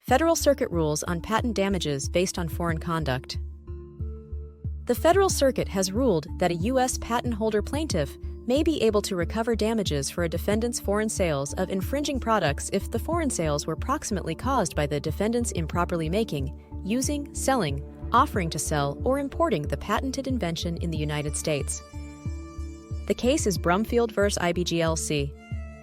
Federal Circuit rules on patent damages based on foreign conduct. The Federal Circuit has ruled that a U.S. patent holder plaintiff may be able to recover damages for a defendant's foreign sales of infringing products if the foreign sales were proximately caused by the defendant's improperly making, using, selling, offering to sell, or importing the patented invention in the United States. The case is Brumfield v. IBGLC.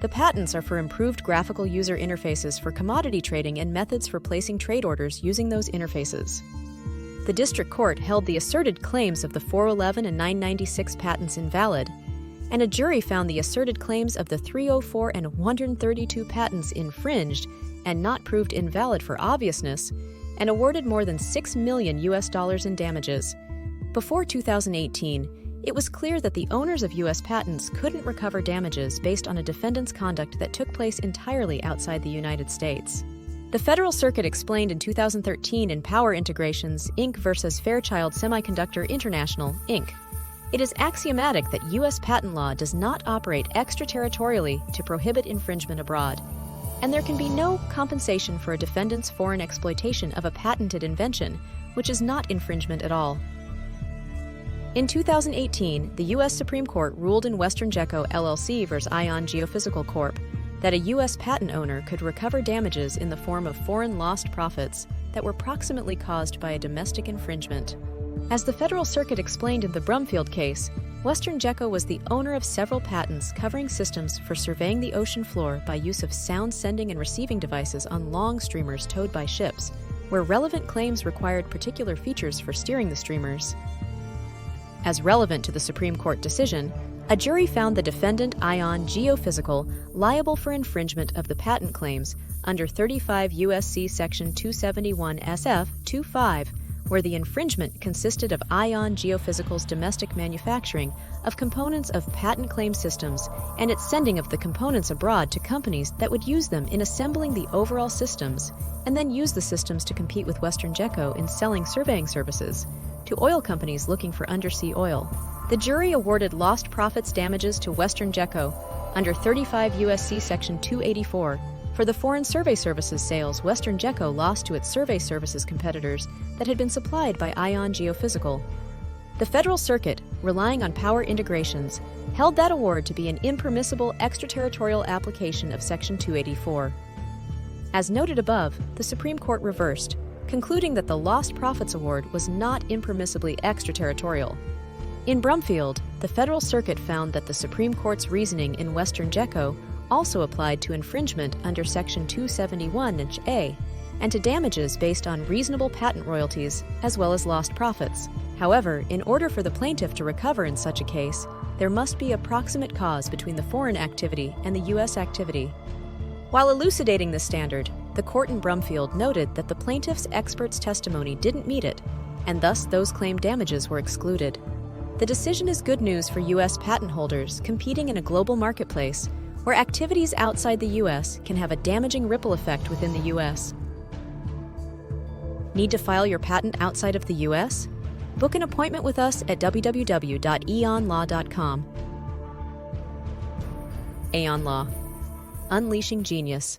The patents are for improved graphical user interfaces for commodity trading and methods for placing trade orders using those interfaces. The district court held the asserted claims of the 411 and 996 patents invalid, and a jury found the asserted claims of the 304 and 132 patents infringed and not proved invalid for obviousness, and awarded more than $6 million in damages. Before 2018, it was clear that the owners of U.S. patents couldn't recover damages based on a defendant's conduct that took place entirely outside the United States. The Federal Circuit explained in 2013 in Power Integrations, Inc. versus Fairchild Semiconductor International, Inc. It is axiomatic that U.S. patent law does not operate extraterritorially to prohibit infringement abroad, and there can be no compensation for a defendant's foreign exploitation of a patented invention, which is not infringement at all. In 2018, the U.S. Supreme Court ruled in Western Geco LLC v. Ion Geophysical Corp. That a U.S. patent owner could recover damages in the form of foreign lost profits that were proximately caused by a domestic infringement. As the Federal Circuit explained in the Brumfield case, Western Geco was the owner of several patents covering systems for surveying the ocean floor by use of sound sending and receiving devices on long streamers towed by ships, where relevant claims required particular features for steering the streamers. As relevant to the Supreme Court decision, a jury found the defendant Ion Geophysical liable for infringement of the patent claims under 35 U.S.C. Section 271 SF 25, where the infringement consisted of Ion Geophysical's domestic manufacturing of components of patent claim systems and its sending of the components abroad to companies that would use them in assembling the overall systems, and then use the systems to compete with Western Geco in selling surveying services to oil companies looking for undersea oil. The jury awarded lost profits damages to Western Geco under 35 U.S.C. Section 284 for the foreign survey services sales Western Geco lost to its survey services competitors that had been supplied by Ion Geophysical. The Federal Circuit, relying on Power Integrations, held that award to be an impermissible extraterritorial application of Section 284. As noted above, the Supreme Court reversed, concluding that the lost profits award was not impermissibly extraterritorial. In Brumfield, the Federal Circuit found that the Supreme Court's reasoning in Western Geco also applied to infringement under Section 271(a) and to damages based on reasonable patent royalties as well as lost profits. However, in order for the plaintiff to recover in such a case, there must be a proximate cause between the foreign activity and the U.S. activity. While elucidating this standard, the court in Brumfield noted that the plaintiff's expert's testimony didn't meet it, and thus those claimed damages were excluded. The decision is good news for U.S. patent holders competing in a global marketplace where activities outside the U.S. can have a damaging ripple effect within the U.S. Need to file your patent outside of the U.S.? Book an appointment with us at www.aonlaw.com. Aon Law. Unleashing Genius.